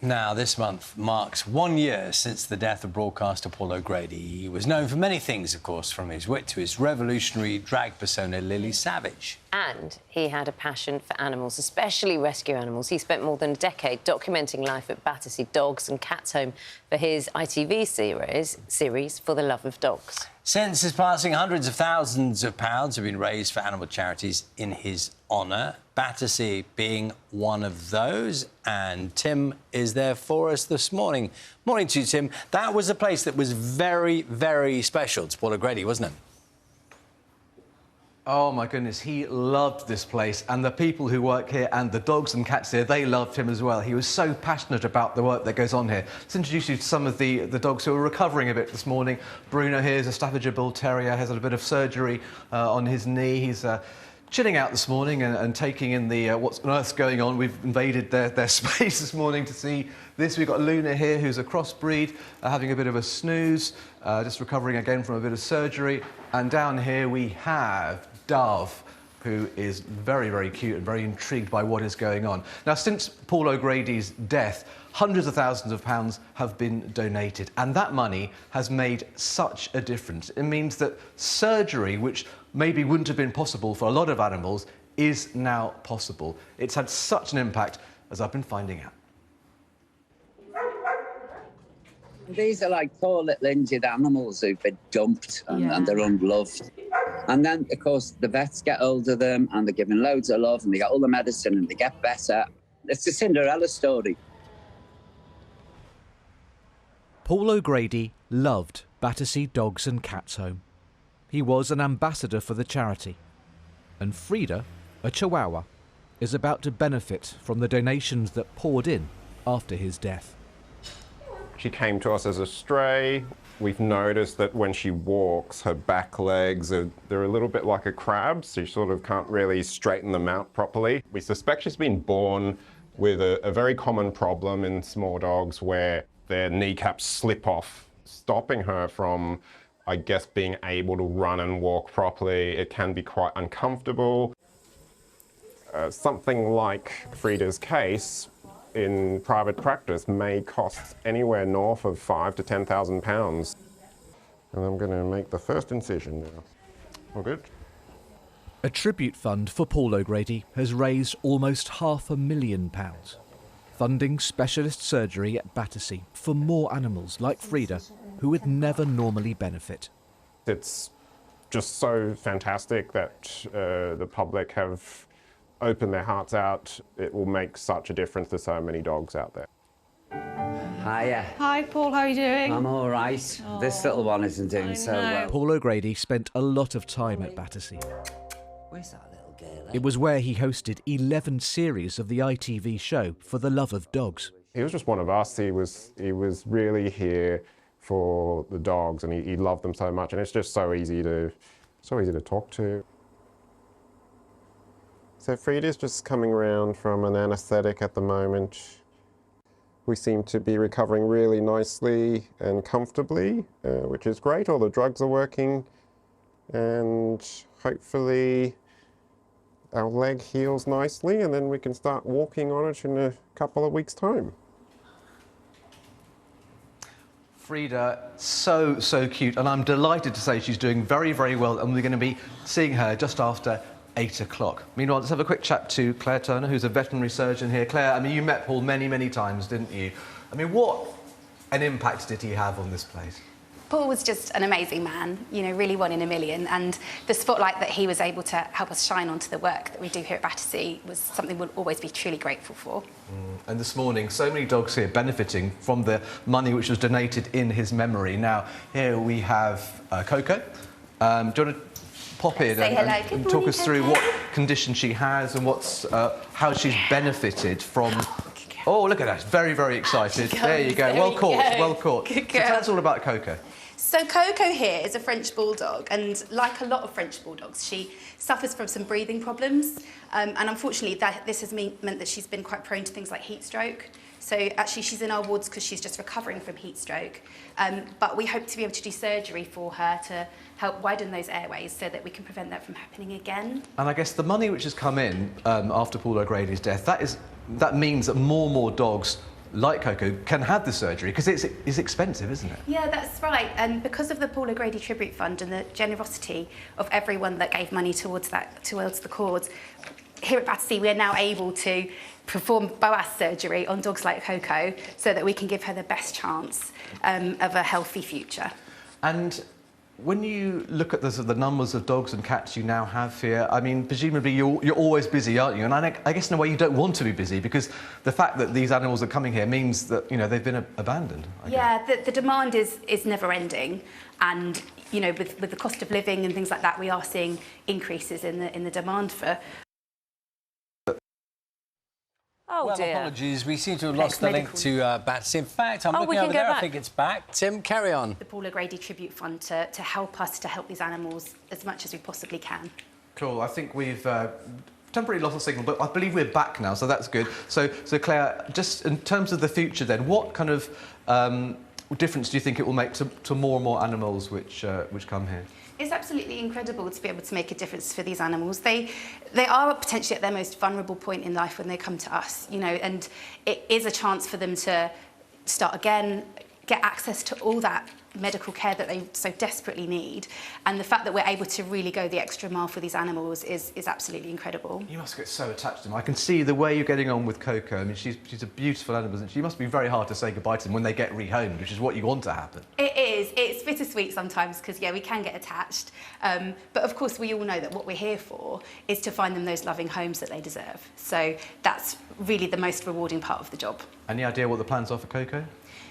Now, this month marks 1 year since the death of broadcaster Paul O'Grady. He was known for many things, of course, from his wit to his revolutionary drag persona, Lily Savage. And he had a passion for animals, especially rescue animals. He spent more than a decade documenting life at Battersea Dogs and Cats Home for his ITV series For the Love of Dogs. Since his passing, hundreds of thousands of pounds have been raised for animal charities in his honour, Battersea being one of those. And Tim is there for us this morning. Morning to you, Tim. That was a place that was very, very special to Paul O'Grady, wasn't it? Oh, my goodness, he loved this place, and the people who work here and the dogs and cats here, they loved him as well. He was so passionate about the work that goes on here. Let's introduce you to some of the dogs who are recovering a bit this morning. Bruno here is a Staffordshire Bull Terrier, has had a bit of surgery on his knee. He's chilling out this morning and taking in the what's on earth's going on. We've invaded their space this morning to see this. We've got Luna here, who's a crossbreed, having a bit of a snooze, just recovering again from a bit of surgery. And down here we have Dove, who is very, very cute and very intrigued by what is going on. Now, since Paul O'Grady's death, hundreds of thousands of pounds have been donated, and that money has made such a difference. It means that surgery, which maybe wouldn't have been possible for a lot of animals, is now possible. It's had such an impact, as I've been finding out. These are like poor little injured animals who've been dumped and they're unloved. And then, of course, the vets get hold of them and they're given loads of love and they get all the medicine and they get better. It's a Cinderella story. Paul O'Grady loved Battersea Dogs and Cats Home. He was an ambassador for the charity. And Frida, a Chihuahua, is about to benefit from the donations that poured in after his death. She came to us as a stray. We've noticed that when she walks, her back legs they're a little bit like a crab, so you sort of can't really straighten them out properly. We suspect she's been born with a very common problem in small dogs where their kneecaps slip off, stopping her from, I guess, being able to run and walk properly. It can be quite uncomfortable. Something like Frida's case in private practice may cost anywhere north of £5,000 to £10,000. And I'm going to make the first incision now. All good? A tribute fund for Paul O'Grady has raised almost £500,000, funding specialist surgery at Battersea for more animals like Frida who would never normally benefit. It's just so fantastic that the public have opened their hearts out. It will make such a difference to so many dogs out there. Hiya. Hi, Paul, how are you doing? I'm all right. Oh, this little one isn't doing so well. Paul O'Grady spent a lot of time at Battersea. Where's that little girl? It was where he hosted 11 series of the ITV show For the Love of Dogs. He was just one of us. He was really here for the dogs, and he loved them so much, and it's just so easy to talk to. So Frida's just coming around from an anaesthetic at the moment. We seem to be recovering really nicely and comfortably, which is great. All the drugs are working, and hopefully our leg heals nicely, and then we can start walking on it in a couple of weeks' time. Frida, so cute, and I'm delighted to say she's doing very, very well, and we're going to be seeing her just after 8 o'clock. Meanwhile, let's have a quick chat to Claire Turner, who's a veterinary surgeon here. Claire, I mean, you met Paul many, many times, didn't you? I mean, what an impact did he have on this place? Paul was just an amazing man, you know, really one in a million, and the spotlight that he was able to help us shine onto the work that we do here at Battersea was something we'll always be truly grateful for. And this morning, so many dogs here benefiting from the money which was donated in his memory. Now, here we have Coco. Do you want to pop in and talk us through what condition she has and what's how she's benefited from... Oh, look at that. Very, very excited. There you go. Well caught. Well caught. So tell us all about Coco. So Coco here is a French Bulldog, and like a lot of French Bulldogs, she suffers from some breathing problems, and unfortunately this has meant that she's been quite prone to things like heat stroke. So actually she's in our wards because she's just recovering from heat stroke, but we hope to be able to do surgery for her to help widen those airways so that we can prevent that from happening again. And I guess the money which has come in after Paul O'Grady's death, that means that more and more dogs like Coco, can have the surgery? Because it's expensive, isn't it? Yeah, that's right. And because of the Paul O'Grady Tribute Fund and the generosity of everyone that gave money towards the cause, here at Battersea, we are now able to perform BOAS surgery on dogs like Coco so that we can give her the best chance of a healthy future. And when you look at the numbers of dogs and cats you now have here, I mean, presumably you're always busy, aren't you? And I guess in a way you don't want to be busy, because the fact that these animals are coming here means that, you know, they've been abandoned. Yeah, the demand is never ending, and you know, with the cost of living and things like that, we are seeing increases in the demand for. Oh, well, dear. apologies. We seem to have lost the link to Battersea. In fact, I'm looking we can over go there. back. I think it's back. Tim, carry on. The Paul O'Grady Tribute Fund to help us to help these animals as much as we possibly can. Cool. I think we've temporarily lost the signal, but I believe we're back now, so that's good. So Claire, just in terms of the future then, what kind of difference do you think it will make to more and more animals which come here? It's absolutely incredible to be able to make a difference for these animals. They are potentially at their most vulnerable point in life when they come to us, you know, and it is a chance for them to start again, get access to all that medical care that they so desperately need. And the fact that we're able to really go the extra mile for these animals is absolutely incredible. You must get so attached to them. I can see the way you're getting on with Coco. I mean, she's a beautiful animal, isn't she? She must be very hard to say goodbye to them when they get rehomed, which is what you want to happen. It is. It's bittersweet sometimes because, yeah, we can get attached. But, of course, we all know that what we're here for is to find them those loving homes that they deserve. So that's really the most rewarding part of the job. Any idea what the plans are for Coco?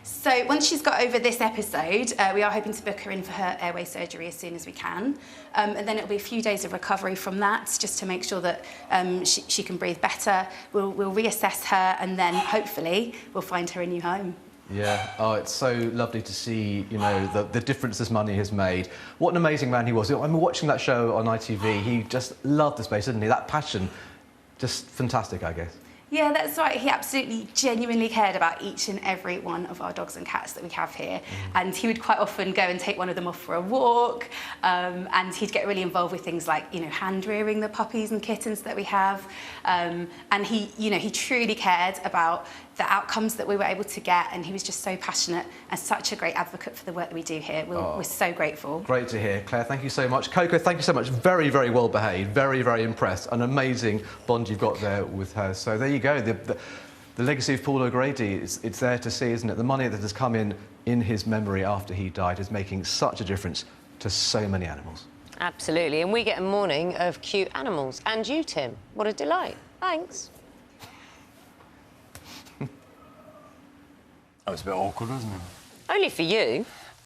So once she's got over this episode, we are hoping to book her in for her airway surgery as soon as we can. And then it'll be a few days of recovery from that, just to make sure that she can breathe better. We'll reassess her, and then hopefully we'll find her a new home. Yeah, oh, it's so lovely to see, you know, the difference this money has made. What an amazing man he was. I mean, watching that show on ITV, he just loved the space, didn't he? That passion, just fantastic, I guess. Yeah, that's right. He absolutely genuinely cared about each and every one of our dogs and cats that we have here. And he would quite often go and take one of them off for a walk. And he'd get really involved with things like, you know, hand rearing the puppies and kittens that we have. And he, you know, he truly cared about the outcomes that we were able to get. And he was just so passionate and such a great advocate for the work that we do here. We're so grateful. Great to hear. Claire, thank you so much. Coco, thank you so much. Very, very well behaved. Very, very impressed. An amazing bond you've got there with her. So there you go. The legacy of Paul O'Grady, it's there to see, isn't it? The money that has come in his memory after he died is making such a difference to so many animals. Absolutely. And we get a morning of cute animals. And you, Tim. What a delight. Thanks. That was a bit awkward, wasn't it? Only for you.